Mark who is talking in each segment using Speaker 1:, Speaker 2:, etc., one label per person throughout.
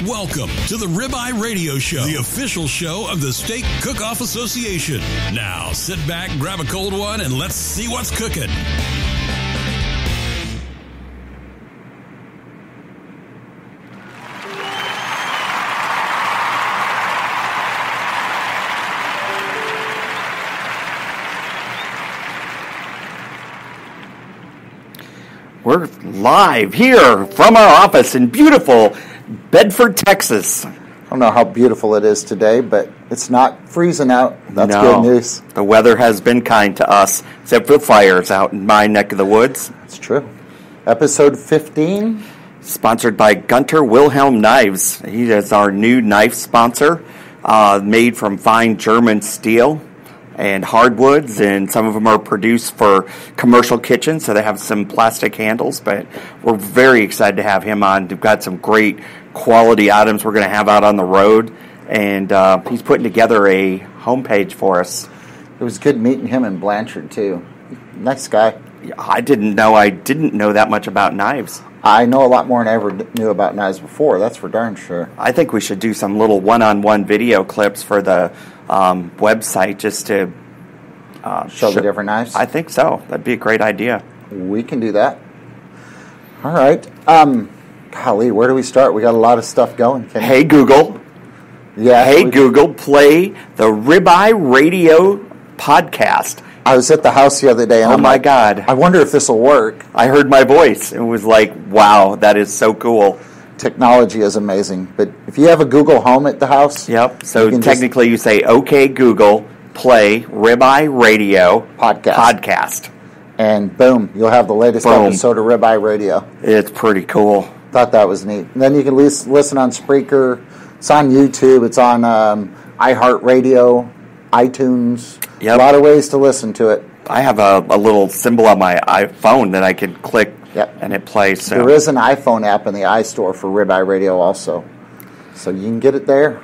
Speaker 1: Welcome to the Ribeye Radio Show, the official show of the Steak Cookoff Association. Now, sit back, grab a cold one, and let's see what's cooking.
Speaker 2: We're live here from our office in beautiful Bedford, Texas.
Speaker 3: I don't know how beautiful it is today, but it's not freezing out. That's good news.
Speaker 2: The weather has been kind to us, except for the fires out in my neck of the woods.
Speaker 3: That's true. Episode 15.
Speaker 2: Sponsored by Gunter Wilhelm Knives. He is our new knife sponsor, made from fine German steel and hardwoods, and some of them are produced for commercial kitchens, so they have some plastic handles, but we're very excited to have him on. We've got some great quality items we're going to have out on the road, and he's putting together a homepage for us.
Speaker 3: It was good meeting him in Blanchard, too. Nice guy.
Speaker 2: I didn't know that much about knives.
Speaker 3: I know a lot more than I ever knew about knives before, that's for darn sure.
Speaker 2: I think we should do some little one-on-one video clips for the website just to
Speaker 3: show the different knives?
Speaker 2: I think so. That'd be a great idea.
Speaker 3: We can do that. All right. Golly, where do we start? We got a lot of stuff going.
Speaker 2: Hey, Google.
Speaker 3: Yeah.
Speaker 2: Hey, Google, play the Ribeye Radio podcast.
Speaker 3: I was at the house the other day, and
Speaker 2: oh my God.
Speaker 3: I wonder if this will work.
Speaker 2: I heard my voice and was like, wow, that is so cool.
Speaker 3: Technology is amazing. But if you have a Google Home at the house...
Speaker 2: Yep, so technically you say, okay, Google, play Ribeye Radio podcast.
Speaker 3: And boom, you'll have the latest episode of Ribeye Radio.
Speaker 2: It's pretty cool.
Speaker 3: Thought that was neat. And then you can listen on Spreaker. It's on YouTube. It's on iHeartRadio, iTunes.
Speaker 2: Yep.
Speaker 3: A lot of ways to listen to it.
Speaker 2: I have a little symbol on my iPhone that I can click and it plays. So.
Speaker 3: There is an iPhone app in the iStore for Ribeye Radio also. So you can get it there.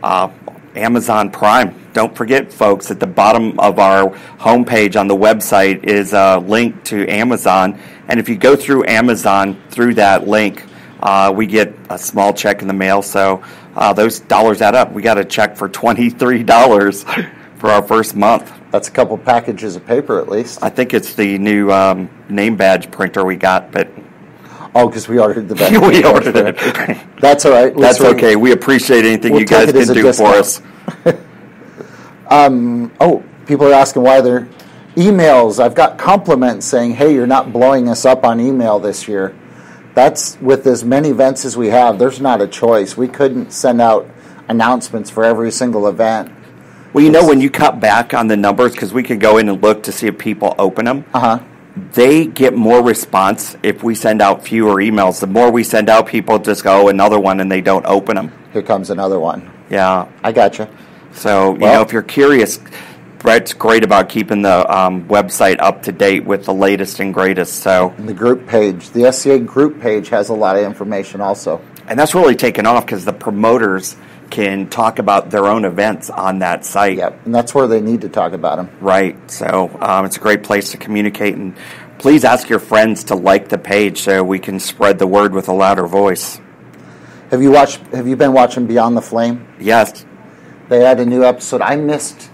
Speaker 2: Amazon Prime. Don't forget, folks, at the bottom of our homepage on the website is a link to Amazon. And if you go through Amazon through that link, we get a small check in the mail. So those dollars add up. We got a check for $23 for our first month.
Speaker 3: That's a couple packages of paper at least.
Speaker 2: I think it's the new name badge printer we got, but...
Speaker 3: Oh, because we ordered the badge.
Speaker 2: We ordered it.
Speaker 3: That's all right.
Speaker 2: That's okay. We appreciate anything you guys can do for us.
Speaker 3: People are asking why their emails. I've got compliments saying, hey, you're not blowing us up on email this year. That's with as many events as we have. There's not a choice. We couldn't send out announcements for every single event.
Speaker 2: Well, you know, when you cut back on the numbers, because we can go in and look to see if people open them, they get more response if we send out fewer emails. The more we send out, people just go, oh, another one, and they don't open them.
Speaker 3: Here comes another one.
Speaker 2: Yeah.
Speaker 3: I gotcha.
Speaker 2: So, you know, if you're curious, Brett's great about keeping the website up to date with the latest and greatest. So,
Speaker 3: and the group page, the SCA group page has a lot of information also.
Speaker 2: And that's really taken off because the promoters can talk about their own events on that site.
Speaker 3: Yep, and that's where they need to talk about them.
Speaker 2: Right, so it's a great place to communicate, and please ask your friends to like the page so we can spread the word with a louder voice.
Speaker 3: Have you been watching Beyond the Flame?
Speaker 2: Yes.
Speaker 3: They had a new episode. I missed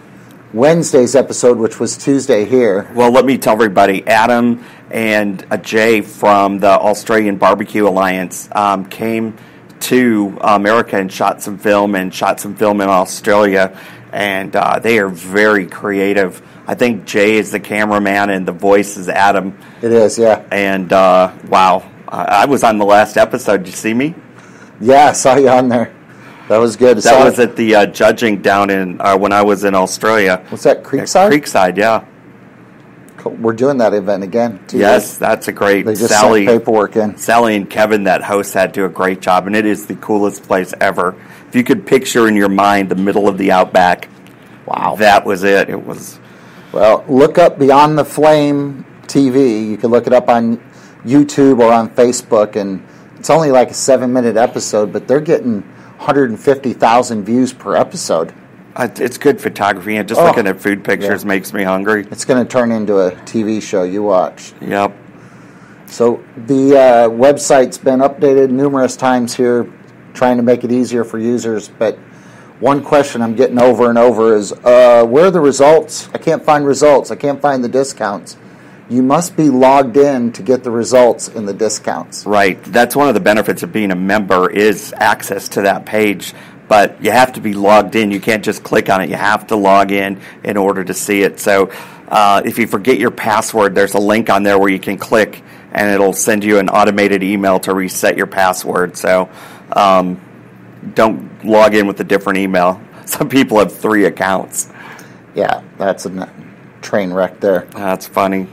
Speaker 3: Wednesday's episode, which was Tuesday here.
Speaker 2: Well, let me tell everybody, Adam and Jay from the Australian Barbecue Alliance came to America and shot some film in Australia, and they are very creative. I think Jay is the cameraman and the voice is Adam.
Speaker 3: It is, yeah.
Speaker 2: And wow, I was on the last episode. Did you see me?
Speaker 3: Yeah, I saw you on there. That was good.
Speaker 2: That was at the judging down in when I was in Australia.
Speaker 3: Was that Creekside?
Speaker 2: Creekside, yeah.
Speaker 3: We're doing that event again.
Speaker 2: Yes, that's a great.
Speaker 3: They just sent paperwork in.
Speaker 2: Sally and Kevin, that host, had to do a great job, and it is the coolest place ever. If you could picture in your mind the middle of the outback, wow, that was it. It was.
Speaker 3: Well, look up Beyond the Flame TV. You can look it up on YouTube or on Facebook, and it's only like a 7-minute episode, but they're getting 150,000 views per episode.
Speaker 2: It's good photography, and just looking at food pictures makes me hungry.
Speaker 3: It's going to turn into a TV show you watch.
Speaker 2: Yep.
Speaker 3: So the website's been updated numerous times here trying to make it easier for users. But one question I'm getting over and over is, where are the results? I can't find results. I can't find the discounts. You must be logged in to get the results in the discounts.
Speaker 2: Right. That's one of the benefits of being a member is access to that page. But you have to be logged in. You can't just click on it. You have to log in order to see it. So if you forget your password, there's a link on there where you can click, and it'll send you an automated email to reset your password. So don't log in with a different email. Some people have 3 accounts.
Speaker 3: Yeah, that's a train wreck there.
Speaker 2: That's funny.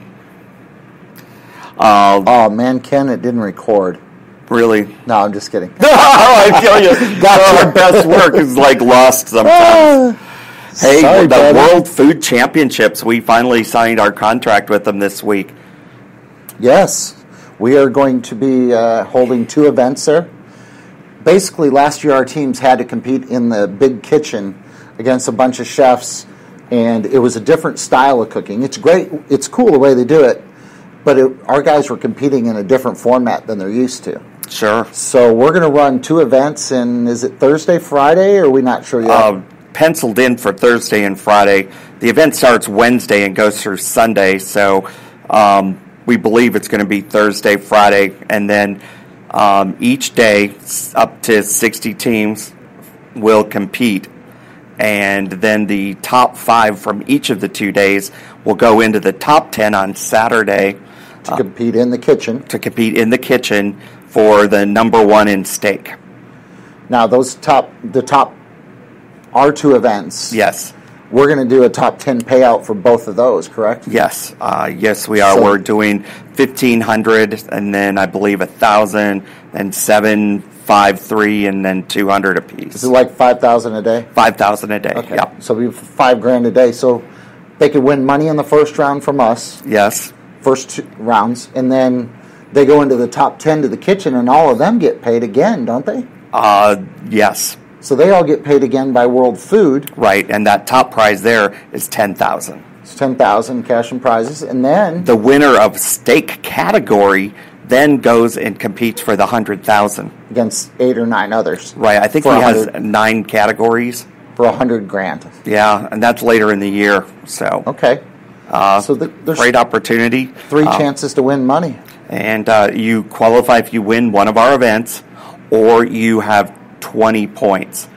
Speaker 3: Oh, man, Ken, it didn't record.
Speaker 2: Really?
Speaker 3: No, I'm just kidding.
Speaker 2: I feel you. Our best work is like lost sometimes. Hey,
Speaker 3: Sorry,
Speaker 2: the
Speaker 3: buddy.
Speaker 2: World Food Championships, we finally signed our contract with them this week.
Speaker 3: Yes, we are going to be holding 2 events there. Basically, last year our teams had to compete in the big kitchen against a bunch of chefs, and it was a different style of cooking. It's great. It's cool the way they do it, but our guys were competing in a different format than they're used to.
Speaker 2: Sure.
Speaker 3: So we're going to run 2 events, and is it Thursday, Friday, or are we not sure yet?
Speaker 2: Penciled in for Thursday and Friday. The event starts Wednesday and goes through Sunday, so we believe it's going to be Thursday, Friday, and then each day up to 60 teams will compete, and then the top 5 from each of the 2 days will go into the top 10 on Saturday
Speaker 3: to compete in the kitchen.
Speaker 2: To compete in the kitchen for the number 1 in steak.
Speaker 3: Now, the top are 2 events.
Speaker 2: Yes.
Speaker 3: We're going to do a top 10 payout for both of those, correct?
Speaker 2: Yes. Yes, we are. So, we're doing 1,500, and then I believe 1,000, and 7, 5, 3, and then 200 apiece.
Speaker 3: Is it like 5,000 a day?
Speaker 2: 5,000 a day.
Speaker 3: Okay.
Speaker 2: Yep.
Speaker 3: So we have $5,000 a day. So they could win money in the first round from us.
Speaker 2: Yes.
Speaker 3: First 2 rounds, and then they go into the top 10 to the kitchen, and all of them get paid again, don't they?
Speaker 2: Yes.
Speaker 3: So they all get paid again by World Food.
Speaker 2: Right, and that top prize there is $10,000.
Speaker 3: It's $10,000 cash and prizes, and then
Speaker 2: the winner of steak category then goes and competes for the $100,000
Speaker 3: against 8 or 9 others.
Speaker 2: Right, I think he has 9 categories
Speaker 3: for $100,000.
Speaker 2: Yeah, and that's later in the year. So
Speaker 3: okay, so there's
Speaker 2: great opportunity.
Speaker 3: 3 chances to win money,
Speaker 2: and you qualify if you win one of our events, or you have 20 points.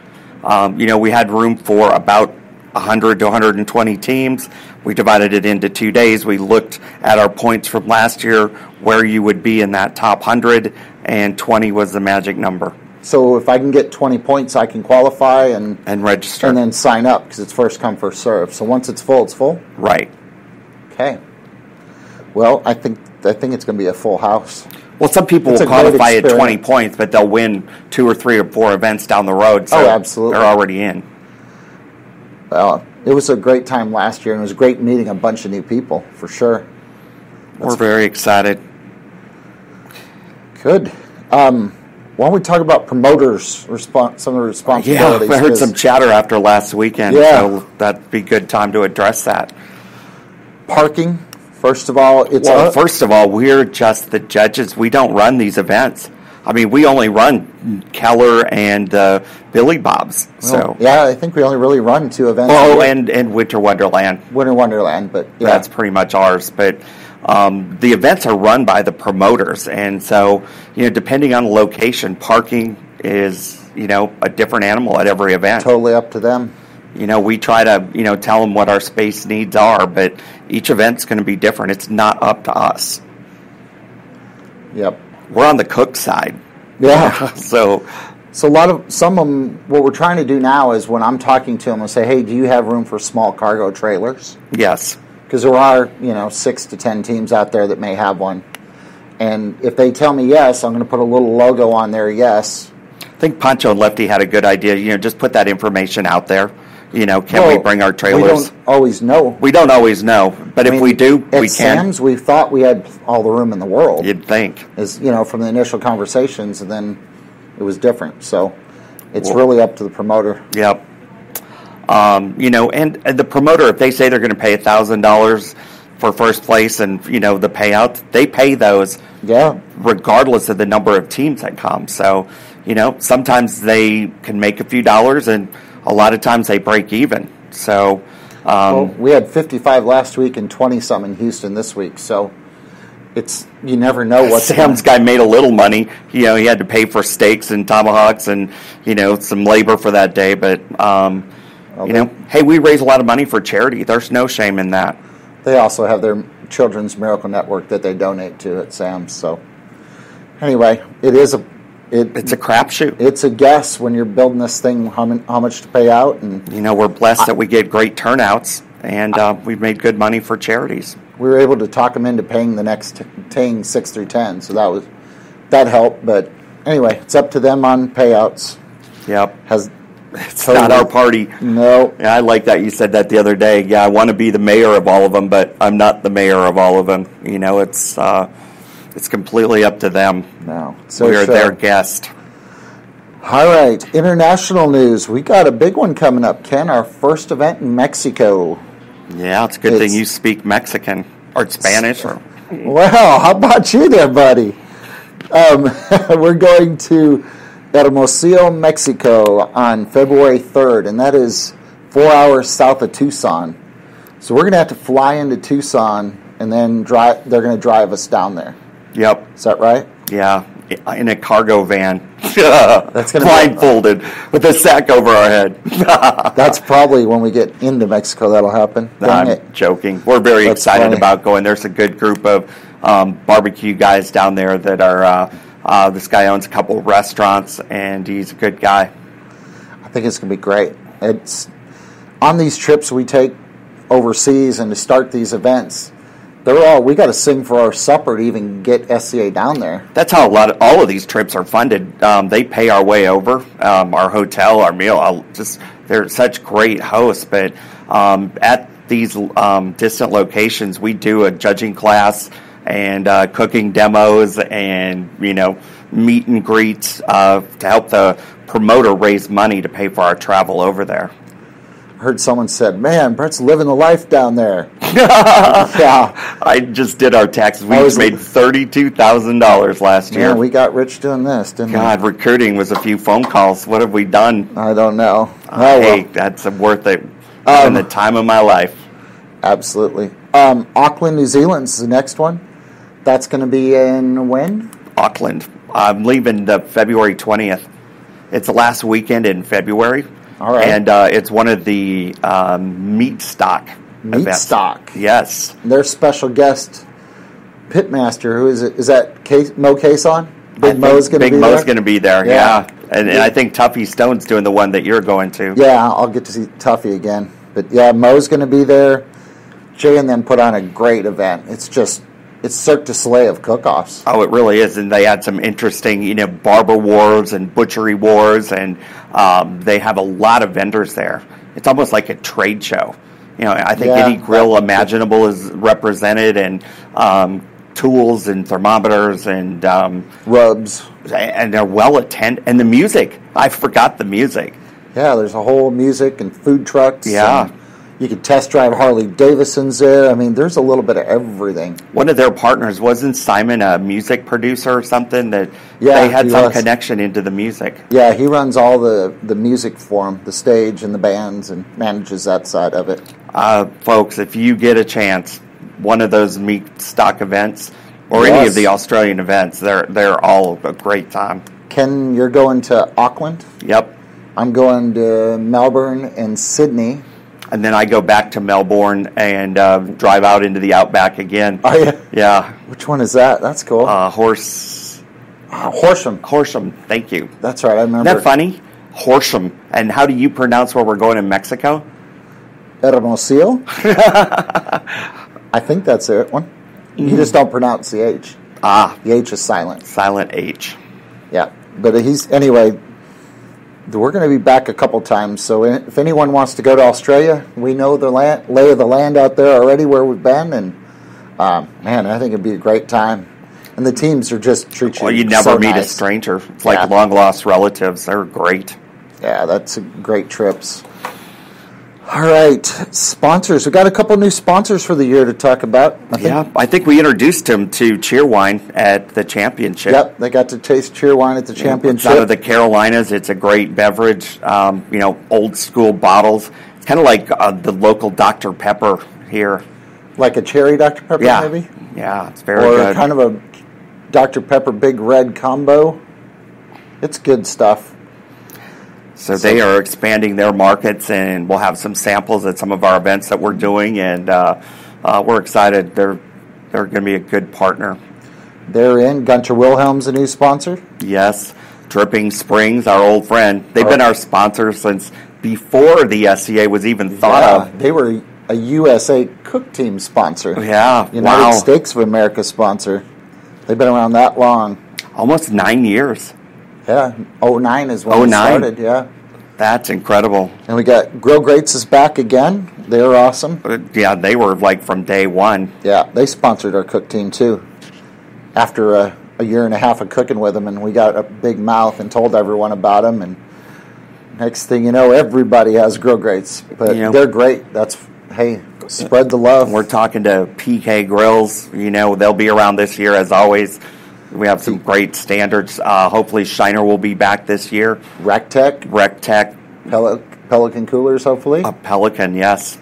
Speaker 2: We had room for about 100 to 120 teams. We divided it into 2 days. We looked at our points from last year, where you would be in that top 100, and 20 was the magic number.
Speaker 3: So if I can get 20 points, I can qualify and
Speaker 2: register.
Speaker 3: And then sign up, because it's first come, first serve. So once it's full, it's full?
Speaker 2: Right.
Speaker 3: Okay. Well, I think it's going to be a full house.
Speaker 2: Well, some people will qualify at 20 points, but they'll win 2 or 3 or 4 events down the road. So
Speaker 3: absolutely.
Speaker 2: They're already in.
Speaker 3: Well, it was a great time last year, and it was great meeting a bunch of new people, for sure.
Speaker 2: We're very excited.
Speaker 3: Good. Why don't we talk about promoters, some of the responsibilities?
Speaker 2: Yeah, I heard some chatter after last weekend, so that'd be a good time to address that.
Speaker 3: Parking, first of all,
Speaker 2: first of all, we're just the judges. We don't run these events. I mean, we only run Keller and Billy Bob's. So
Speaker 3: I think we only really run 2 events.
Speaker 2: Oh, and Winter Wonderland.
Speaker 3: Winter Wonderland, but yeah.
Speaker 2: That's pretty much ours. But the events are run by the promoters, and so depending on the location, parking is a different animal at every event.
Speaker 3: Totally up to them.
Speaker 2: We try to tell them what our space needs are, but each event's going to be different. It's not up to us.
Speaker 3: Yep.
Speaker 2: We're on the cook side.
Speaker 3: Yeah.
Speaker 2: So
Speaker 3: some of them, what we're trying to do now is when I'm talking to them, I say, hey, do you have room for small cargo trailers?
Speaker 2: Yes.
Speaker 3: Because there are, 6 to 10 teams out there that may have one. And if they tell me yes, I'm going to put a little logo on there, yes.
Speaker 2: I think Pancho and Lefty had a good idea. Just put that information out there. Can we bring our trailers?
Speaker 3: We don't always know.
Speaker 2: We don't always know, but if we do, we can.
Speaker 3: At Sam's, we thought we had all the room in the world.
Speaker 2: You'd think.
Speaker 3: From the initial conversations, and then it was different. So it's really up to the promoter.
Speaker 2: Yep. And the promoter, if they say they're going to pay $1,000 for first place and, the payout, they pay those regardless of the number of teams that come. So, sometimes they can make a few dollars, and a lot of times they break even. So
Speaker 3: we had 55 last week and 20-some in Houston this week, so you never know what.
Speaker 2: Sam's guy made a little money. He had to pay for steaks and tomahawks and some labor for that day. But hey, we raise a lot of money for charity. There's no shame in that.
Speaker 3: They also have their Children's Miracle Network that they donate to at Sam's. So anyway, it's a
Speaker 2: crapshoot.
Speaker 3: It's a guess when you're building this thing how much to pay out, and
Speaker 2: we're blessed that we get great turnouts, and we've made good money for charities.
Speaker 3: We were able to talk them into paying the next 6 through 10, so that helped. But anyway, it's up to them on payouts.
Speaker 2: Yep. It's not our party.
Speaker 3: No.
Speaker 2: Yeah, I like that. You said that the other day. Yeah, I want to be the mayor of all of them, but I'm not the mayor of all of them. It's completely up to them.
Speaker 3: No. So
Speaker 2: we're their guest.
Speaker 3: All right. International news. We got a big one coming up, Ken. Our first event in Mexico.
Speaker 2: Yeah, it's a good thing you speak Mexican or Spanish.
Speaker 3: Well, how about you there, buddy? We're going to Hermosillo, Mexico on February 3rd, and that is 4 hours south of Tucson. So we're going to have to fly into Tucson and then they're going to drive us down there.
Speaker 2: Yep.
Speaker 3: Is that right?
Speaker 2: Yeah, in a cargo van.
Speaker 3: That's going to
Speaker 2: blindfolded with a sack over our head.
Speaker 3: That's probably when we get into Mexico that'll happen.
Speaker 2: I'm joking. We're very excited about going. There's a good group of barbecue guys down there that are. This guy owns a couple of restaurants, and he's a good guy.
Speaker 3: I think it's going to be great. It's on these trips we take overseas and to start these events. We got to sing for our supper to even get SCA down there.
Speaker 2: That's how all of these trips are funded. They pay our way over, our hotel, our meal. They're such great hosts. But at these distant locations, we do a judging class and cooking demos and meet and greets to help the promoter raise money to pay for our travel over there.
Speaker 3: Heard someone said, "Man, Brett's living the life down there."
Speaker 2: Yeah, I just did our taxes. We made $32,000 last year.
Speaker 3: Yeah, we got rich doing this, didn't we?
Speaker 2: God, recruiting was a few phone calls. What have we done?
Speaker 3: I don't know.
Speaker 2: Hey, that's worth it. In the time of my life.
Speaker 3: Absolutely. Auckland, New Zealand is the next one. That's going to be in when?
Speaker 2: Auckland. I'm leaving February 20th. It's the last weekend in February.
Speaker 3: All right.
Speaker 2: And it's one of the meat stock events.
Speaker 3: Stock.
Speaker 2: Yes.
Speaker 3: Their special guest, pitmaster, who is it? Is that Mo Cason? Big Mo's going to be there?
Speaker 2: Big Mo's going to be there, yeah. And I think Tuffy Stone's doing the one that you're going to.
Speaker 3: Yeah, I'll get to see Tuffy again. But yeah, Mo's going to be there. Jay and them put on a great event. It's Cirque du Soleil of cook-offs.
Speaker 2: Oh, it really is, and they had some interesting, barber wars and butchery wars, and they have a lot of vendors there. It's almost like a trade show. I think any grill imaginable is represented, and tools and thermometers and
Speaker 3: rubs,
Speaker 2: and they're well attended. And the music, I forgot the music.
Speaker 3: Yeah, there's a whole music and food trucks.
Speaker 2: Yeah.
Speaker 3: You could test drive Harley Davidsons there. I mean, there's a little bit of everything.
Speaker 2: One of their partners, wasn't Simon a music producer or something? They had some connection into the music.
Speaker 3: Yeah, he runs all the music for them, the stage and the bands, and manages that side of it.
Speaker 2: Folks, if you get a chance, one of those meat stock events or any of the Australian events, they're all a great time.
Speaker 3: Ken, you're going to Auckland?
Speaker 2: Yep.
Speaker 3: I'm going to Melbourne and Sydney.
Speaker 2: And then I go back to Melbourne and drive out into the outback again.
Speaker 3: Oh, yeah?
Speaker 2: Yeah.
Speaker 3: Which one is that? That's cool.
Speaker 2: Horsham. Horsham, thank you.
Speaker 3: That's right, I remember.
Speaker 2: Isn't that funny? Horsham. And how do you pronounce where we're going in Mexico?
Speaker 3: Hermosillo? I think that's it. One. You just don't pronounce the H. The H is silent.
Speaker 2: Silent H.
Speaker 3: Yeah. But anyway, we're going to be back a couple times, so if anyone wants to go to Australia, we know the lay of the land out there already where we've been, and man, I think it'd be a great time. And the teams are just treat you.
Speaker 2: Well, you never meet a stranger. It's like long lost relatives. They're great.
Speaker 3: Yeah, that's great trips. All right, sponsors. We got a couple new sponsors for the year to talk about.
Speaker 2: I think we introduced them to Cheerwine at the championship.
Speaker 3: Yep, they got to taste Cheerwine at the championship.
Speaker 2: Out of the Carolinas, it's a great beverage. Old school bottles. It's kind of like the local Dr. Pepper here.
Speaker 3: Like a cherry Dr. Pepper, maybe?
Speaker 2: Yeah, it's very good.
Speaker 3: Or kind of a Dr. Pepper Big Red combo. It's good stuff.
Speaker 2: So they are expanding their markets, and we'll have some samples at some of our events that we're doing, and we're excited. They're going to be a good partner.
Speaker 3: They're in. Gunter Wilhelm's a new sponsor?
Speaker 2: Yes. Dripping Springs, our old friend. They've been our sponsor since before the SCA was even thought of.
Speaker 3: They were a USA Cook Team sponsor.
Speaker 2: Yeah,
Speaker 3: United Steaks of America sponsor. They've been around that long.
Speaker 2: Almost 9 years.
Speaker 3: Yeah, 09 is when it started, yeah.
Speaker 2: That's incredible.
Speaker 3: And we got Grill Greats is back again. They're awesome.
Speaker 2: Yeah, they were like from day one.
Speaker 3: Yeah, they sponsored our cook team too. After a year and a half of cooking with them, and we got a big mouth and told everyone about them. And next thing you know, everybody has Grill Greats. But they're great. Spread the love.
Speaker 2: We're talking to PK Grills. They'll be around this year as always. We have some great standards. Hopefully Shiner will be back this year.
Speaker 3: Rectech. Pelican coolers, hopefully.
Speaker 2: A Pelican, yes.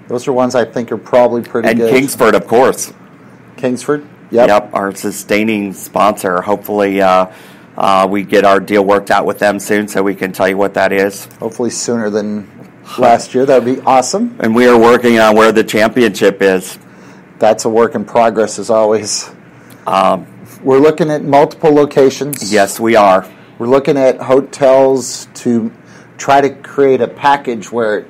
Speaker 3: Those are ones I think are probably pretty good.
Speaker 2: And Kingsford, of course.
Speaker 3: Kingsford? Yep,
Speaker 2: our sustaining sponsor. Hopefully we get our deal worked out with them soon so we can tell you what that is.
Speaker 3: Hopefully sooner than last year. That would be awesome.
Speaker 2: And we are working on where the championship is.
Speaker 3: That's a work in progress as always. We're looking at multiple locations.
Speaker 2: Yes, we are.
Speaker 3: We're looking at hotels to try to create a package where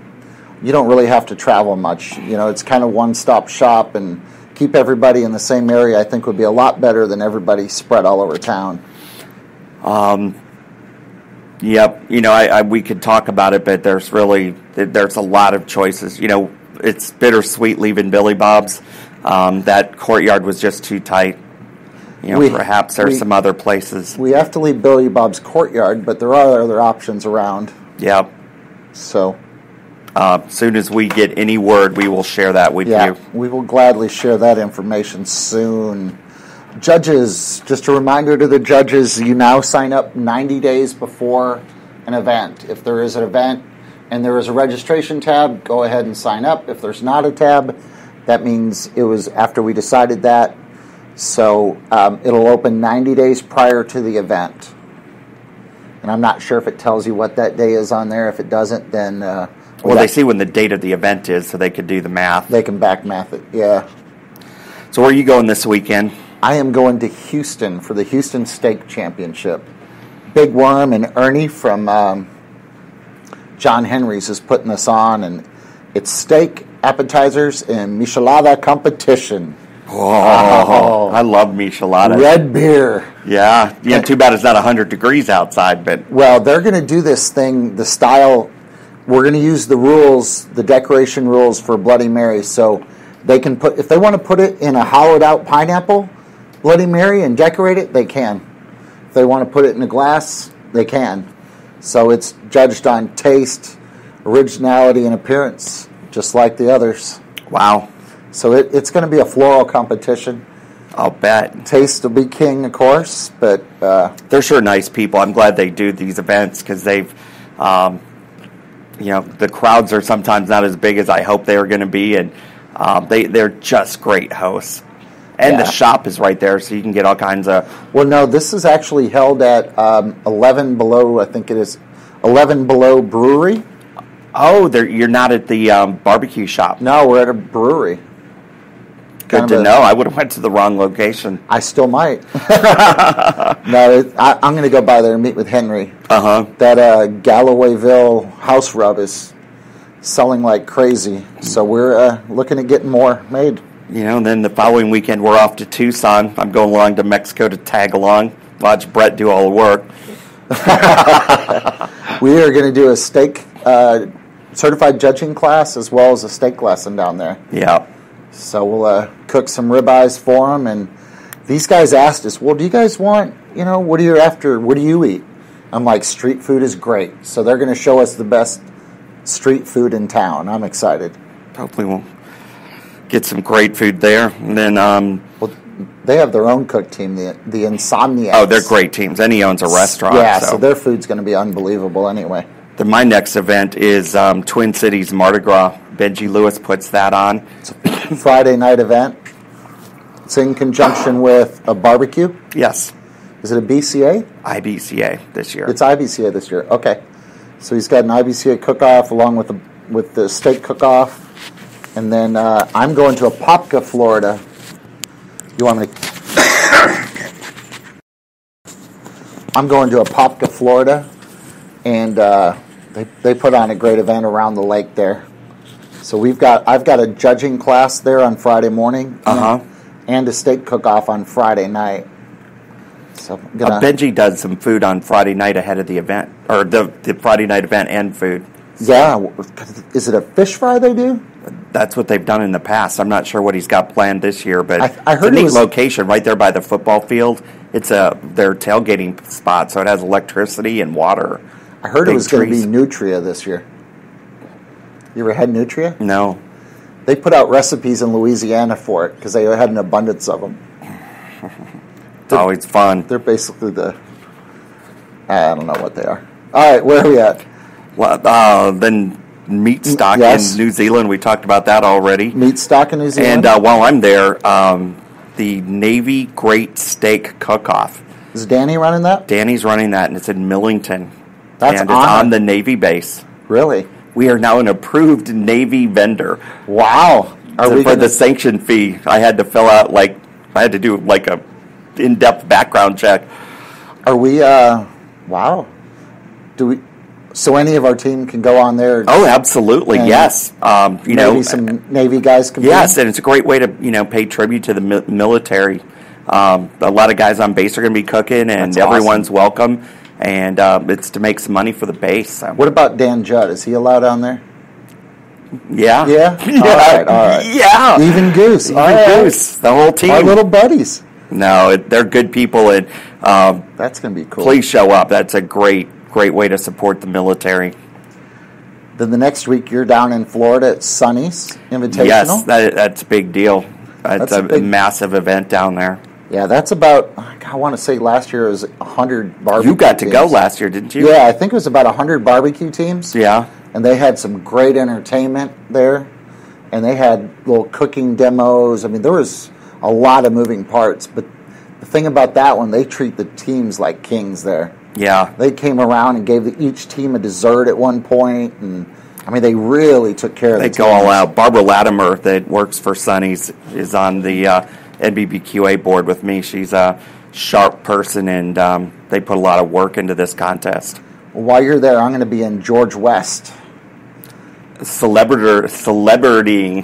Speaker 3: you don't really have to travel much. It's kind of one-stop shop, and keep everybody in the same area, I think, would be a lot better than everybody spread all over town.
Speaker 2: Yep. We could talk about it, but there's a lot of choices. It's bittersweet leaving Billy Bob's. That courtyard was just too tight. Perhaps there's some other places.
Speaker 3: We have to leave Billy Bob's courtyard, but there are other options around.
Speaker 2: Yep.
Speaker 3: So,
Speaker 2: as soon as we get any word, we will share that with you.
Speaker 3: We will gladly share that information soon. Judges, just a reminder to the judges, you now sign up 90 days before an event. If there is an event and there is a registration tab, go ahead and sign up. If there's not a tab, that means it was after we decided that. So it'll open 90 days prior to the event. And I'm not sure if it tells you what that day is on there. If it doesn't, then...
Speaker 2: they see when the date of the event is, so they could do the math.
Speaker 3: They can back math it, yeah.
Speaker 2: So where are you going this weekend?
Speaker 3: I am going to Houston for the Houston Steak Championship. Big Worm and Ernie from John Henry's is putting this on, and it's steak, appetizers, and michelada competition.
Speaker 2: Oh, I love michelada.
Speaker 3: Red beer.
Speaker 2: Yeah, too bad it's not 100 degrees outside. But
Speaker 3: well, they're going to do this thing, the style. We're going to use the rules, the decoration rules for Bloody Mary. So they can put, if they want to put it in a hollowed out pineapple Bloody Mary and decorate it, they can. If they want to put it in a glass, they can. So it's judged on taste, originality, and appearance, just like the others.
Speaker 2: Wow.
Speaker 3: So it's going to be a floral competition.
Speaker 2: I'll bet.
Speaker 3: Taste will be king, of course, but...
Speaker 2: they're sure nice people. I'm glad they do these events because they've, the crowds are sometimes not as big as I hope they are going to be, and they're just great hosts. And the shop is right there, so you can get all kinds of...
Speaker 3: Well, no, this is actually held at 11 Below, I think it is, 11 Below Brewery.
Speaker 2: Oh, you're not at the barbecue shop.
Speaker 3: No, we're at a brewery.
Speaker 2: Good to know. I would have went to the wrong location.
Speaker 3: I still might. No, I'm going to go by there and meet with Henry.
Speaker 2: Uh-huh.
Speaker 3: That Gallowayville house rub is selling like crazy, so we're looking at getting more made.
Speaker 2: And then the following weekend we're off to Tucson. I'm going along to Mexico to tag along, watch Brett do all the work.
Speaker 3: We are going to do a steak certified judging class as well as a steak lesson down there.
Speaker 2: Yeah.
Speaker 3: So we'll cook some ribeyes for them, and these guys asked us, well, do you guys want, what are you after? What do you eat? I'm like, street food is great. So they're going to show us the best street food in town. I'm excited.
Speaker 2: Hopefully we'll get some great food there. And then,
Speaker 3: well, they have their own cook team, the Insomniacs.
Speaker 2: Oh, they're great teams. And he owns a restaurant.
Speaker 3: Yeah, so their food's going to be unbelievable anyway.
Speaker 2: Then my next event is Twin Cities Mardi Gras. Benji Lewis puts that on.
Speaker 3: It's a Friday night event. It's in conjunction with a barbecue.
Speaker 2: Yes.
Speaker 3: Is it a BCA?
Speaker 2: IBCA this year.
Speaker 3: It's IBCA this year. Okay. So he's got an IBCA cook-off along with the steak cook-off. And then I'm going to Apopka, Florida. You want me to... I'm going to Apopka, Florida. And they put on a great event around the lake there. So I've got a judging class there on Friday morning. And a steak cook-off on Friday night. So
Speaker 2: Benji does some food on Friday night ahead of the event, or the Friday night event and food.
Speaker 3: Yeah. Is it a fish fry they do?
Speaker 2: That's what they've done in the past. I'm not sure what he's got planned this year, but
Speaker 3: I heard
Speaker 2: it's a neat location right there by the football field. It's their tailgating spot, so it has electricity and water.
Speaker 3: I heard it was going to be Nutria this year. You ever had Nutria?
Speaker 2: No.
Speaker 3: They put out recipes in Louisiana for it because they had an abundance of them.
Speaker 2: It's always fun.
Speaker 3: They're basically I don't know what they are. All right, where are we at?
Speaker 2: Well, then meat stock in New Zealand. We talked about that already.
Speaker 3: Meat stock in New Zealand?
Speaker 2: And while I'm there, the Navy Great Steak Cookoff.
Speaker 3: Is Danny running that?
Speaker 2: Danny's running that, and it's in Millington.
Speaker 3: That's
Speaker 2: and it's on the Navy base.
Speaker 3: Really?
Speaker 2: We are now an approved Navy vendor.
Speaker 3: Wow.
Speaker 2: For the sanction fee, I had to fill out, I had to do a in-depth background check.
Speaker 3: Are we, wow. So any of our team can go on there?
Speaker 2: Oh, absolutely, yes.
Speaker 3: Maybe some Navy guys can.
Speaker 2: Yes, and it's a great way to, pay tribute to the military. A lot of guys on base are going to be cooking, and everyone's welcome. And it's to make some money for the base. So.
Speaker 3: What about Dan Judd? Is he allowed on there?
Speaker 2: Yeah.
Speaker 3: Yeah? All right.
Speaker 2: Yeah.
Speaker 3: Even Goose.
Speaker 2: Goose. The whole team.
Speaker 3: Our little buddies.
Speaker 2: No, they're good people, and
Speaker 3: that's going to be cool.
Speaker 2: Please show up. That's a great way to support the military.
Speaker 3: Then the next week you're down in Florida at Sonny's Invitational?
Speaker 2: Yes, that's a big deal. It's a massive event down there.
Speaker 3: Yeah, that's about, I want to say last year it was 100 barbecue
Speaker 2: You got to
Speaker 3: teams.
Speaker 2: go last year, didn't you?
Speaker 3: Yeah, I think it was about 100 barbecue teams.
Speaker 2: Yeah.
Speaker 3: And they had some great entertainment there. And they had little cooking demos. I mean, there was a lot of moving parts. But the thing about that one, they treat the teams like kings there.
Speaker 2: Yeah.
Speaker 3: They came around and gave each team a dessert at one point. And, I mean, they really took care of the teams.
Speaker 2: They go all out. Barbara Latimer, that works for Sonny's, is on the NBBQA board with me. She's a sharp person, and they put a lot of work into this contest.
Speaker 3: Well, while you're there, I'm going to be in George West.
Speaker 2: Celebritying.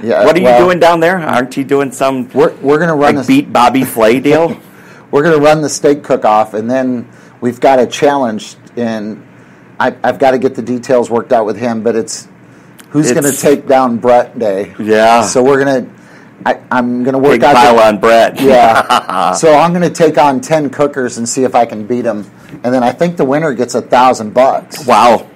Speaker 3: Yeah,
Speaker 2: what are you doing down there? Aren't you doing some
Speaker 3: we're going to run
Speaker 2: beat Bobby Flay deal?
Speaker 3: We're going to run the steak cook-off, and then we've got a challenge, and I've got to get the details worked out with him, but it's who's going to take down Brett Day.
Speaker 2: Yeah.
Speaker 3: So I'm going to work
Speaker 2: Big
Speaker 3: out
Speaker 2: pile on Brett.
Speaker 3: Yeah. So I'm going to take on 10 cookers and see if I can beat them, and then I think the winner gets $1,000.
Speaker 2: Wow.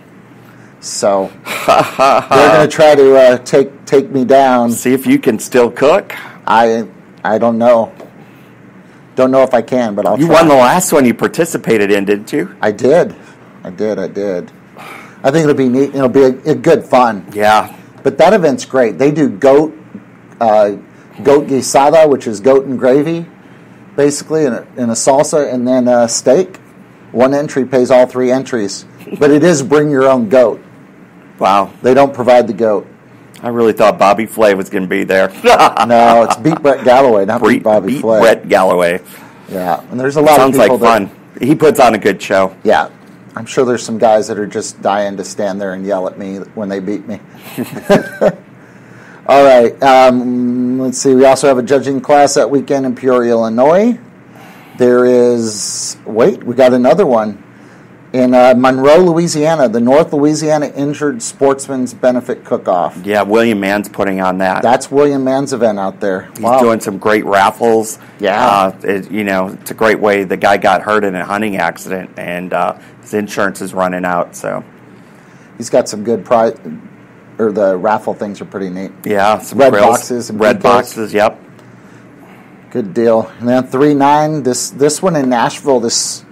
Speaker 3: So they're going to try to take me down.
Speaker 2: See if you can still cook.
Speaker 3: I don't know. Don't know if I can, but I'll try.
Speaker 2: You won the last one you participated in, didn't you?
Speaker 3: I did. I think it'll be neat. It'll be a good fun.
Speaker 2: Yeah.
Speaker 3: But that event's great. They do goat guisada, which is goat and gravy, basically, in a salsa, and then steak. One entry pays all 3 entries. But it is bring your own goat.
Speaker 2: Wow.
Speaker 3: They don't provide the goat.
Speaker 2: I really thought Bobby Flay was going to be there.
Speaker 3: No, it's beat Brett Galloway, not beat Bobby Flay.
Speaker 2: Brett Galloway.
Speaker 3: Yeah, and there's a lot of people.
Speaker 2: Sounds like fun. He puts on a good show.
Speaker 3: Yeah. I'm sure there's some guys that are just dying to stand there and yell at me when they beat me. All right. Let's see. We also have a judging class that weekend in Peoria, Illinois. We got another one in Monroe, Louisiana, the North Louisiana Injured Sportsmen's Benefit Cook-Off.
Speaker 2: Yeah, William Mann's putting on that.
Speaker 3: That's William Mann's event out there.
Speaker 2: He's doing some great raffles.
Speaker 3: Yeah.
Speaker 2: It's a great way. The guy got hurt in a hunting accident, and his insurance is running out. So,
Speaker 3: He's got some good prize, or the raffle things are pretty neat.
Speaker 2: Yeah, some
Speaker 3: red
Speaker 2: grills,
Speaker 3: boxes. And
Speaker 2: red boxes, yep.
Speaker 3: Good deal. And then 3-9, this one in Nashville, this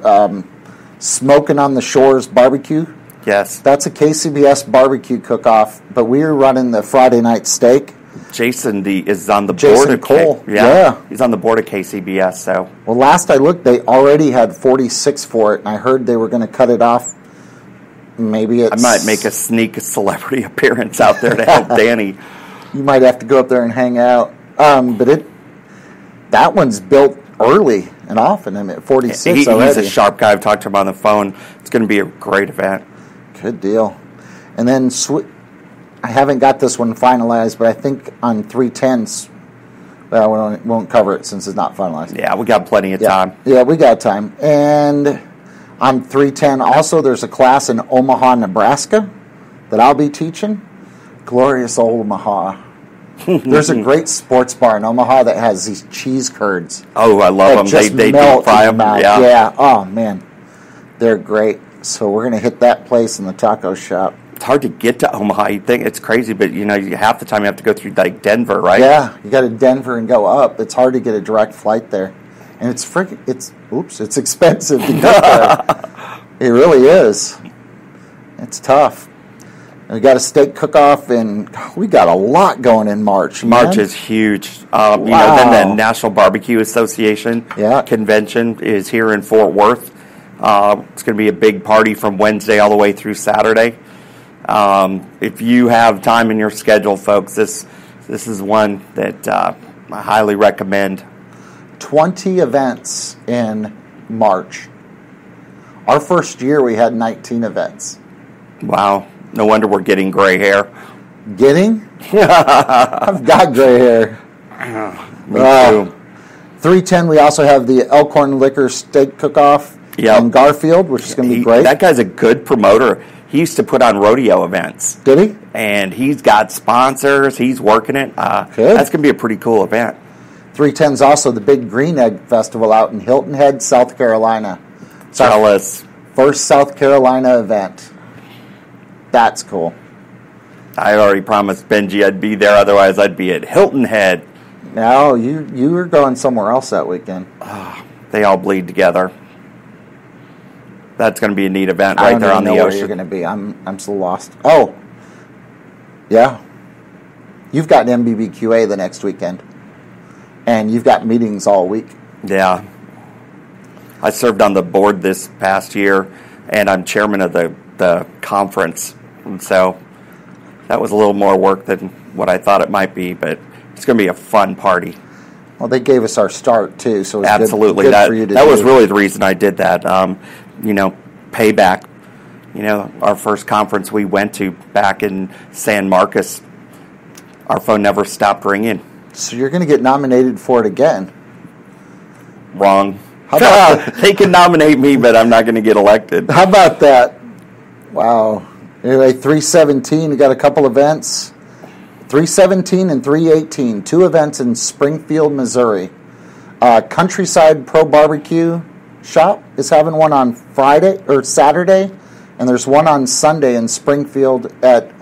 Speaker 3: Smoking on the Shores barbecue.
Speaker 2: Yes.
Speaker 3: That's a KCBS barbecue cook-off, but we were running the Friday night steak.
Speaker 2: Jason is on the board
Speaker 3: Jason
Speaker 2: of
Speaker 3: Cole.
Speaker 2: Yeah, he's on the board of KCBS. So,
Speaker 3: well, last I looked, they already had 46 for it, and I heard they were going to cut it off. Maybe I
Speaker 2: might make a sneak celebrity appearance out there to help Danny.
Speaker 3: You might have to go up there and hang out. But that one's built early and often. I mean, 46 already.
Speaker 2: He's a sharp guy. I've talked to him on the phone. It's going to be a great event.
Speaker 3: Good deal. And then I haven't got this one finalized, but I think on 310s, well, we won't cover it since it's not finalized.
Speaker 2: Yeah, we got plenty of time.
Speaker 3: Yeah, we got time. And on 310 also, there's a class in Omaha, Nebraska that I'll be teaching. Glorious Omaha. There's a great sports bar in Omaha that has these cheese curds.
Speaker 2: Oh, I love them. They deep fry them.
Speaker 3: Yeah. Oh, man. They're great. So we're going to hit that place in the taco shop.
Speaker 2: It's hard to get to Omaha. You think it's crazy, but half the time you have to go through like Denver, right?
Speaker 3: Yeah, you got to Denver and go up. It's hard to get a direct flight there, and it's expensive to get there. It really is. It's tough. And we got a steak cook-off, and we got a lot going in March.
Speaker 2: March is huge.
Speaker 3: Wow.
Speaker 2: Then the National BBQ Association convention is here in Fort Worth. It's going to be a big party from Wednesday all the way through Saturday. If you have time in your schedule, folks, this is one that I highly recommend. 20
Speaker 3: events in March. Our first year, we had 19 events.
Speaker 2: Wow. No wonder we're getting gray hair.
Speaker 3: Getting? I've got gray hair.
Speaker 2: Me too.
Speaker 3: 310, we also have the Elkhorn Liquor Steak Cook-Off in Garfield, which is going to be great.
Speaker 2: That guy's a good promoter. He used to put on rodeo events.
Speaker 3: Did he?
Speaker 2: And he's got sponsors. He's working it. That's going to be a pretty cool event.
Speaker 3: 310's also the Big Green Egg Festival out in Hilton Head, South Carolina.
Speaker 2: Jealous.
Speaker 3: First South Carolina event. That's cool.
Speaker 2: I already promised Benji I'd be there. Otherwise, I'd be at Hilton Head.
Speaker 3: No, you were going somewhere else that weekend.
Speaker 2: They all bleed together. That's going to be a neat event right there on the ocean. I don't know where
Speaker 3: you're going to be. I'm still lost. Oh, yeah. You've got an MBBQA the next weekend, and you've got meetings all week.
Speaker 2: Yeah. I served on the board this past year, and I'm chairman of the conference. And so that was a little more work than what I thought it might be, but it's going to be a fun party.
Speaker 3: Well, they gave us our start, too, so it's
Speaker 2: absolutely
Speaker 3: good for you to do.
Speaker 2: That was really the reason I did that. Payback. Our first conference we went to back in San Marcos, our phone never stopped ringing.
Speaker 3: So you're going to get nominated for it again.
Speaker 2: Wrong. How about they can nominate me, but I'm not going to get elected.
Speaker 3: How about that? Wow. Anyway, 317, we got a couple events. 317 and 318, 2 events in Springfield, Missouri. Countryside Pro Barbecue Shop is having one on Friday or Saturday, and there's one on Sunday in Springfield at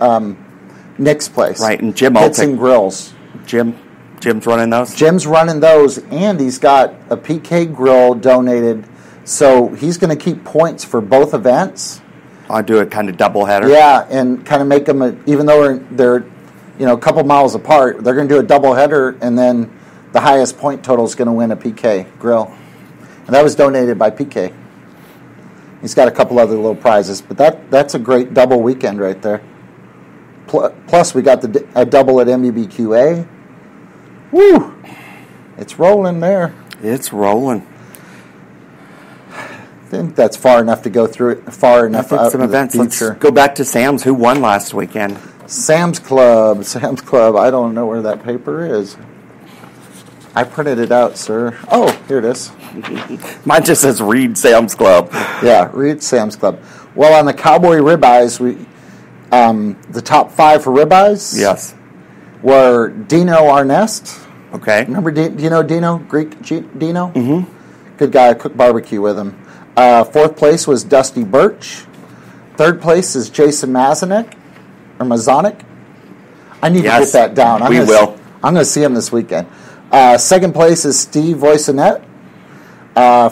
Speaker 3: Nick's place.
Speaker 2: Right, and Jim
Speaker 3: Hits and Grills.
Speaker 2: Jim's running those?
Speaker 3: Jim's running those, and he's got a PK grill donated, so he's going to keep points for both events.
Speaker 2: I'll do a kind of double header.
Speaker 3: Yeah, and kind of make them, even though they're a couple miles apart, they're going to do a double header, and then the highest point total is going to win a PK grill. And that was donated by PK. He's got a couple other little prizes, but that's a great double weekend right there. Plus, we got a double at MBBQA. Woo! It's rolling there.
Speaker 2: It's rolling.
Speaker 3: I think that's far enough to go through it. Far enough out
Speaker 2: some
Speaker 3: in
Speaker 2: events.
Speaker 3: The future.
Speaker 2: Let's go back to Sam's. Who won last weekend?
Speaker 3: Sam's Club. I don't know where that paper is. I printed it out, sir. Oh, here it is.
Speaker 2: Mine just says Read Sam's Club.
Speaker 3: Yeah, Read Sam's Club. Well, on the Cowboy Ribeyes, the top 5 for ribeyes.
Speaker 2: Yes.
Speaker 3: Were Dino Arnest.
Speaker 2: Okay.
Speaker 3: Remember Dino? Greek Dino?
Speaker 2: Mm-hmm.
Speaker 3: Good guy. I cooked barbecue with him. 4th place was Dusty Birch. Third place is Jason Mazanek. I need to get that down. I'm going to see him this weekend. Second place is Steve Voisinette.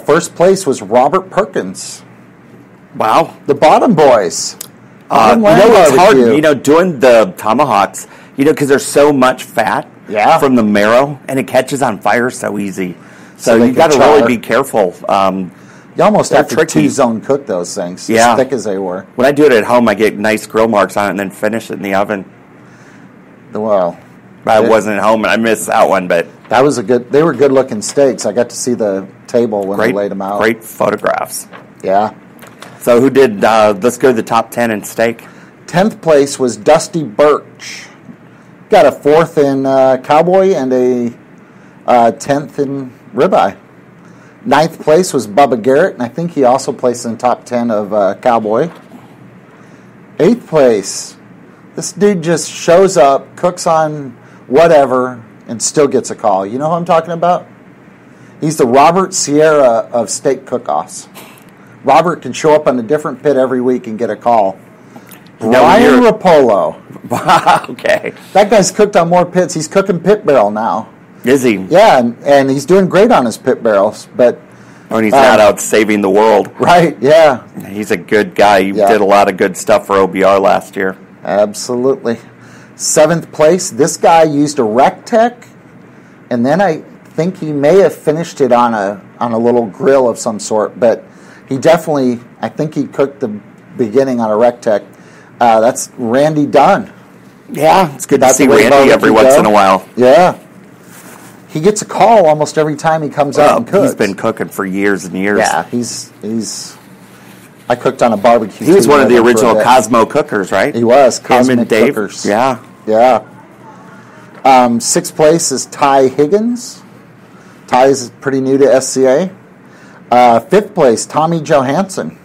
Speaker 3: First place was Robert Perkins.
Speaker 2: Wow.
Speaker 3: The Bottom Boys.
Speaker 2: It's hard, doing the tomahawks, because there's so much fat from the marrow, and it catches on fire so easy. So you got to really be careful.
Speaker 3: You almost have to two-zone cook those things, as thick as they were.
Speaker 2: When I do it at home, I get nice grill marks on it and then finish it in the oven.
Speaker 3: Well,
Speaker 2: I wasn't at home and I missed that one, but
Speaker 3: that was they were good-looking steaks. I got to see the table when they laid them out.
Speaker 2: Great photographs.
Speaker 3: Yeah.
Speaker 2: So who did, let's go to the top 10 in steak.
Speaker 3: 10th place was Dusty Birch. Got a 4th in Cowboy and a 10th in Ribeye. 9th place was Bubba Garrett, and I think he also placed in the top 10 of Cowboy. 8th place, this dude just shows up, cooks on whatever, and still gets a call. You know who I'm talking about? He's the Robert Sierra of steak cook-offs. Robert can show up on a different pit every week and get a call. Ryan Rapolo.
Speaker 2: Wow, okay.
Speaker 3: That guy's cooked on more pits. He's cooking pit barrel now.
Speaker 2: Is he?
Speaker 3: Yeah, and he's doing great on his pit barrels. But
Speaker 2: when he's not out saving the world.
Speaker 3: Right, yeah.
Speaker 2: He's a good guy. He did a lot of good stuff for OBR last year.
Speaker 3: Absolutely. 7th place, this guy used a Rectech, and then I think he may have finished it on a little grill of some sort, but he definitely, I think he cooked the beginning on a Rectech. That's Randy Dunn.
Speaker 2: Yeah, it's good to see Randy every once in a while.
Speaker 3: Yeah. He gets a call almost every time he comes out and cooks.
Speaker 2: He's been cooking for years and years.
Speaker 3: Yeah, he's. I cooked on a barbecue.
Speaker 2: He was one of the original Cosmo cookers, right?
Speaker 3: He was.
Speaker 2: Him and Dave. Cookers. Yeah.
Speaker 3: Yeah. 6th place is Ty Higgins. Ty is pretty new to SCA. 5th place, Tommy Johansson.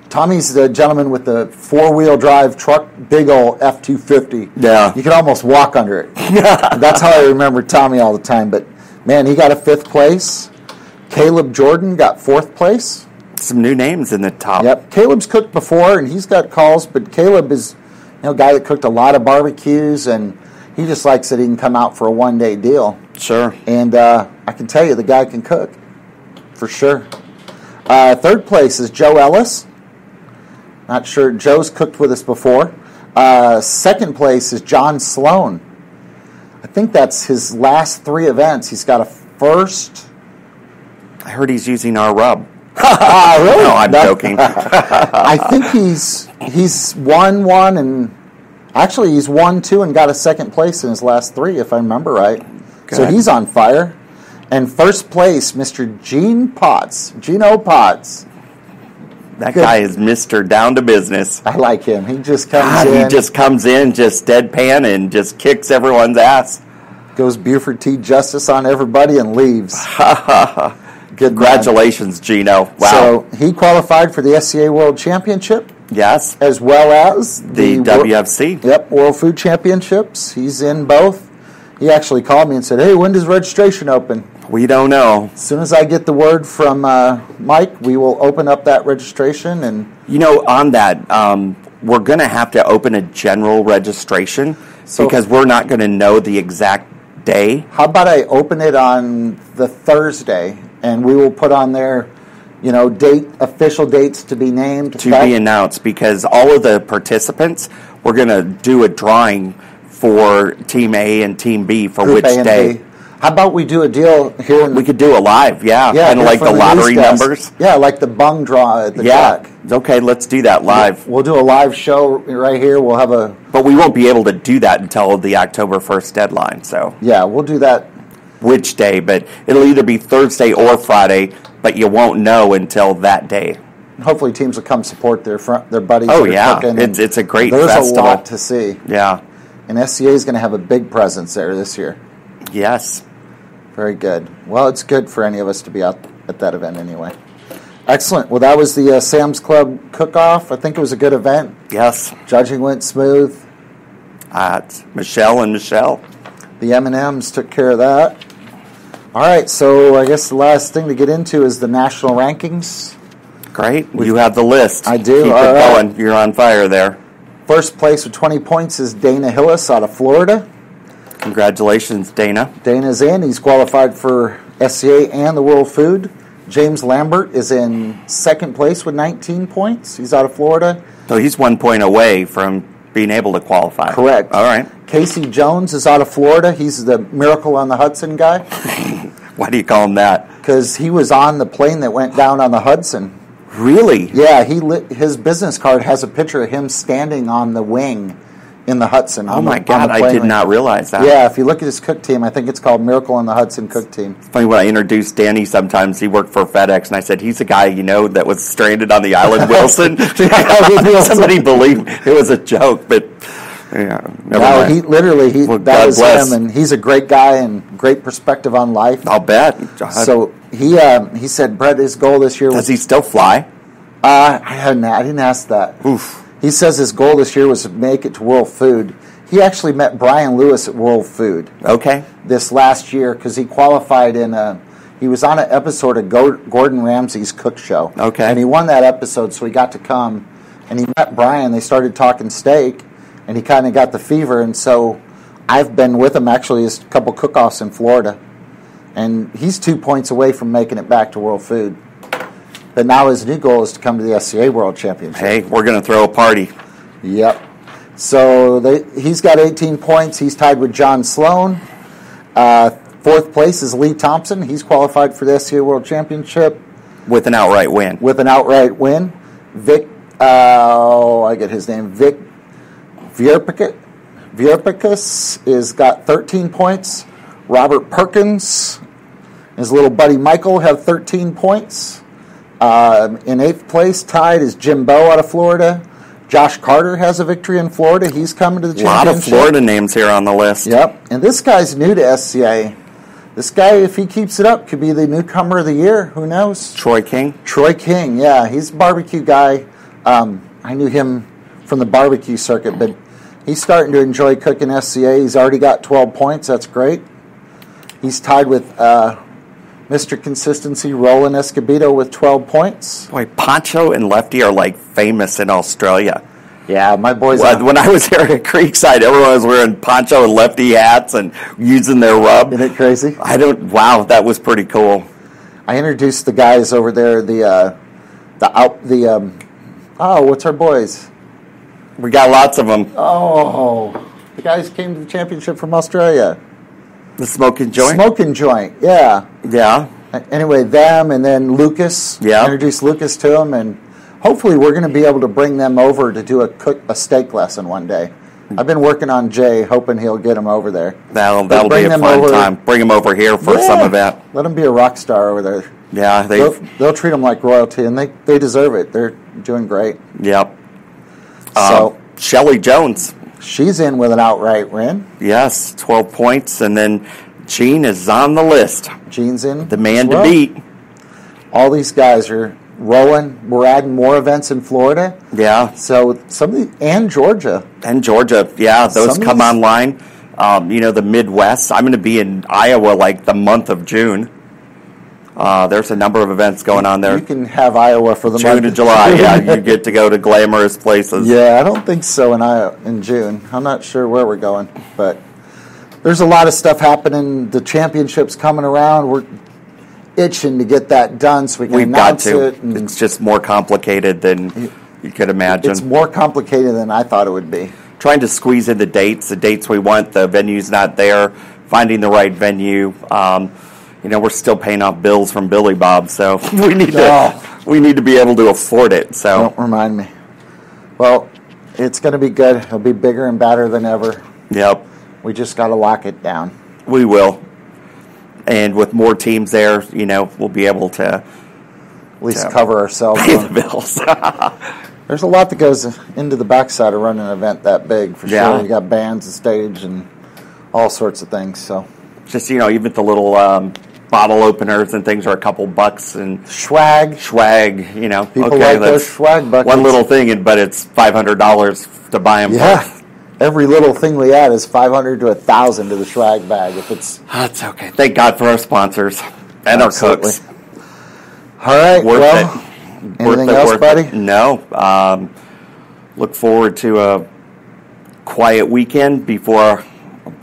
Speaker 3: Tommy's the gentleman with the 4-wheel drive truck, big old F-250.
Speaker 2: Yeah.
Speaker 3: You can almost walk under it. That's how I remember Tommy all the time. But, man, he got a 5th place. Caleb Jordan got 4th place.
Speaker 2: Some new names in the top.
Speaker 3: Yep. Caleb's cooked before, and he's got calls, but Caleb is a guy that cooked a lot of barbecues, and he just likes that he can come out for a one-day deal.
Speaker 2: Sure.
Speaker 3: And I can tell you, the guy can cook, for sure. 3rd place is Joe Ellis. Not sure. Joe's cooked with us before. 2nd place is John Sloan. I think that's his last 3 events. He's got a 1st.
Speaker 2: I heard he's using our rub.
Speaker 3: Really?
Speaker 2: No, I'm joking.
Speaker 3: I think he's won 1 and actually he's won 2 and got a 2nd place in his last 3, if I remember right. Good. So he's on fire. And 1st place, Mr. Geno Potts.
Speaker 2: That guy is Mr. Down to Business.
Speaker 3: I like him. He just comes in.
Speaker 2: He just comes in, just deadpan, and just kicks everyone's ass.
Speaker 3: Goes Buford T. Justice on everybody and leaves.
Speaker 2: Congratulations, Geno. Wow.
Speaker 3: So he qualified for the SCA World Championship.
Speaker 2: Yes.
Speaker 3: As well as
Speaker 2: the WFC.
Speaker 3: World Food Championships. He's in both. He actually called me and said, hey, when does registration open?
Speaker 2: We don't know.
Speaker 3: As soon as I get the word from Mike, we will open up that registration. And
Speaker 2: on that, we're going to have to open a general registration because we're not going to know the exact day.
Speaker 3: How about I open it on the Thursday, and we will put on there, official dates to be named.
Speaker 2: To be announced, because all of the participants, we're going to do a drawing for Team A and Team B for
Speaker 3: Group
Speaker 2: which day.
Speaker 3: B. How about we do a deal here?
Speaker 2: We could do a live, kind of like the lottery numbers.
Speaker 3: Yeah, like the bung draw at the track.
Speaker 2: Okay, let's do that live.
Speaker 3: We'll do a live show right here. We'll have
Speaker 2: But we won't be able to do that until the October 1st deadline, so.
Speaker 3: Yeah, we'll do that.
Speaker 2: Which day, but it'll either be Thursday or Friday, but you won't know until that day.
Speaker 3: Hopefully teams will come support their buddies.
Speaker 2: Oh, yeah. It's a great
Speaker 3: festival. There's a lot to see.
Speaker 2: Yeah.
Speaker 3: And SCA is going to have a big presence there this year.
Speaker 2: Yes.
Speaker 3: Very good. Well, it's good for any of us to be out at that event anyway. Excellent. Well, that was the Sam's Club Cook-Off. I think it was a good event.
Speaker 2: Yes.
Speaker 3: Judging went smooth.
Speaker 2: It's Michelle and Michelle.
Speaker 3: The M&Ms took care of that. All right, so I guess the last thing to get into is the national rankings.
Speaker 2: Great. You have the list.
Speaker 3: I do.
Speaker 2: Keep it going. You're on fire there.
Speaker 3: First place with 20 points is Dana Hillis out of Florida.
Speaker 2: Congratulations, Dana.
Speaker 3: Dana's in. He's qualified for SCA and the World Food. James Lambert is in second place with 19 points. He's out of Florida.
Speaker 2: So he's 1 point away from being able to qualify.
Speaker 3: Correct.
Speaker 2: All right.
Speaker 3: Casey Jones is out of Florida. He's the Miracle on the Hudson guy.
Speaker 2: Why do you call him that?
Speaker 3: Because he was on the plane that went down on the Hudson.
Speaker 2: Really?
Speaker 3: Yeah, his business card has a picture of him standing on the wing in the Hudson.
Speaker 2: Oh, my God. I did not realize that.
Speaker 3: Yeah, if you look at his cook team, I think it's called Miracle on the Hudson Cook Team.
Speaker 2: It's funny when I introduced Danny sometimes, he worked for FedEx, and I said, he's the guy, that was stranded on the island, Wilson. Somebody believed it was a joke, but... Yeah,
Speaker 3: that was him, and he's a great guy and great perspective on life.
Speaker 2: I'll bet.
Speaker 3: So he said, Brett, his goal this year
Speaker 2: does he still fly?
Speaker 3: I didn't ask that.
Speaker 2: Oof.
Speaker 3: He says his goal this year was to make it to World Food. He actually met Brian Lewis at World Food.
Speaker 2: Okay.
Speaker 3: This last year because he qualified he was on an episode of Gordon Ramsay's Cook Show.
Speaker 2: Okay.
Speaker 3: And he won that episode, so he got to come, and he met Brian. They started talking steak. And he kind of got the fever, and so I've been with him actually as a couple cook-offs in Florida. And he's 2 points away from making it back to World Food. But now his new goal is to come to the SCA World Championship.
Speaker 2: Hey, we're going to throw a party.
Speaker 3: Yep. So he's got 18 points. He's tied with John Sloan. Fourth place is Lee Thompson. He's qualified for the SCA World Championship.
Speaker 2: With an outright win.
Speaker 3: Vic, I get his name, Vic Vierpicus is got 13 points. Robert Perkins, his little buddy Michael, have 13 points. In eighth place, tied, is Jim Bowe out of Florida. Josh Carter has a victory in Florida. He's coming to the championship.
Speaker 2: A lot of Florida names here on the list.
Speaker 3: Yep. And this guy's new to SCA. This guy, if he keeps it up, could be the newcomer of the year. Who knows?
Speaker 2: Troy King,
Speaker 3: yeah. He's a barbecue guy. I knew him from the barbecue circuit, but he's starting to enjoy cooking SCA. He's already got 12 points. That's great. He's tied with Mr. Consistency, Roland Escobedo, with 12 points.
Speaker 2: Boy, Poncho and Lefty are like famous in Australia.
Speaker 3: Yeah, my boys.
Speaker 2: When I was here at Creekside, everyone was wearing Poncho and Lefty hats and using their rub.
Speaker 3: Isn't it crazy?
Speaker 2: Wow, that was pretty cool.
Speaker 3: I introduced the guys over there. What's our boys?
Speaker 2: We got lots of them.
Speaker 3: Oh, the guys came to the championship from Australia.
Speaker 2: The Smoking Joint?
Speaker 3: Smoking Joint, yeah.
Speaker 2: Yeah.
Speaker 3: Anyway, them and then Lucas.
Speaker 2: Yeah.
Speaker 3: Introduced Lucas to them, and hopefully we're going to be able to bring them over to do a steak lesson one day. I've been working on Jay, hoping he'll get him over there.
Speaker 2: That'll be a fun time. Bring him over here for some event.
Speaker 3: Let him be a rock star over there.
Speaker 2: Yeah.
Speaker 3: They'll treat him like royalty, and they deserve it. They're doing great.
Speaker 2: Yep.
Speaker 3: So
Speaker 2: Shelley Jones.
Speaker 3: She's in with an outright win.
Speaker 2: Yes, 12 points, and then Gene is on the list.
Speaker 3: Gene's in.
Speaker 2: The man to beat.
Speaker 3: All these guys are rolling. We're adding more events in Florida.
Speaker 2: Yeah.
Speaker 3: So and Georgia.
Speaker 2: And Georgia, yeah, those come online. The Midwest. I'm going to be in Iowa like the month of June. There's a number of events going on there.
Speaker 3: You can have Iowa for the month
Speaker 2: June and July. Yeah, you get to go to glamorous places.
Speaker 3: Yeah, I don't think so in June. I'm not sure where we're going, but there's a lot of stuff happening. The championship's coming around. We're itching to get that done so we can announce it.
Speaker 2: It's just more complicated than you could imagine.
Speaker 3: It's more complicated than I thought it would be.
Speaker 2: Trying to squeeze in the dates we want. The venue's not there. Finding the right venue. We're still paying off bills from Billy Bob, so we need to be able to afford it. So
Speaker 3: don't remind me. Well, it's going to be good. It'll be bigger and badder than ever.
Speaker 2: Yep.
Speaker 3: We just got to lock it down.
Speaker 2: We will. And with more teams there, we'll be able to
Speaker 3: at least cover ourselves.
Speaker 2: Pay the bills.
Speaker 3: There's a lot that goes into the backside of running an event that big, for sure. You got bands and stage and all sorts of things. So
Speaker 2: just even the little bottle openers and things are a couple bucks, and
Speaker 3: swag.
Speaker 2: People
Speaker 3: like those swag buckets.
Speaker 2: One little thing, but it's $500 to buy them.
Speaker 3: Yeah. Every little thing we add is $500 to $1,000 to the swag bag.
Speaker 2: That's okay. Thank God for our sponsors and our cooks.
Speaker 3: All right.
Speaker 2: Worth it.
Speaker 3: Anything else, buddy?
Speaker 2: No. Look forward to a quiet weekend before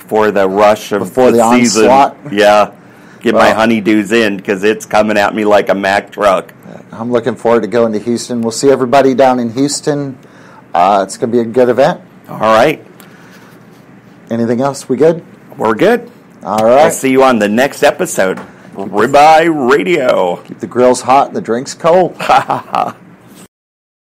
Speaker 2: the rush of
Speaker 3: before the
Speaker 2: season.
Speaker 3: Onslaught.
Speaker 2: Yeah. Get my honeydews in because it's coming at me like a Mack truck.
Speaker 3: I'm looking forward to going to Houston. We'll see everybody down in Houston. It's going to be a good event.
Speaker 2: All right.
Speaker 3: Anything else? We good?
Speaker 2: We're good.
Speaker 3: All right.
Speaker 2: I'll see you on the next episode. Ribeye Radio.
Speaker 3: Keep the grills hot and the drinks cold.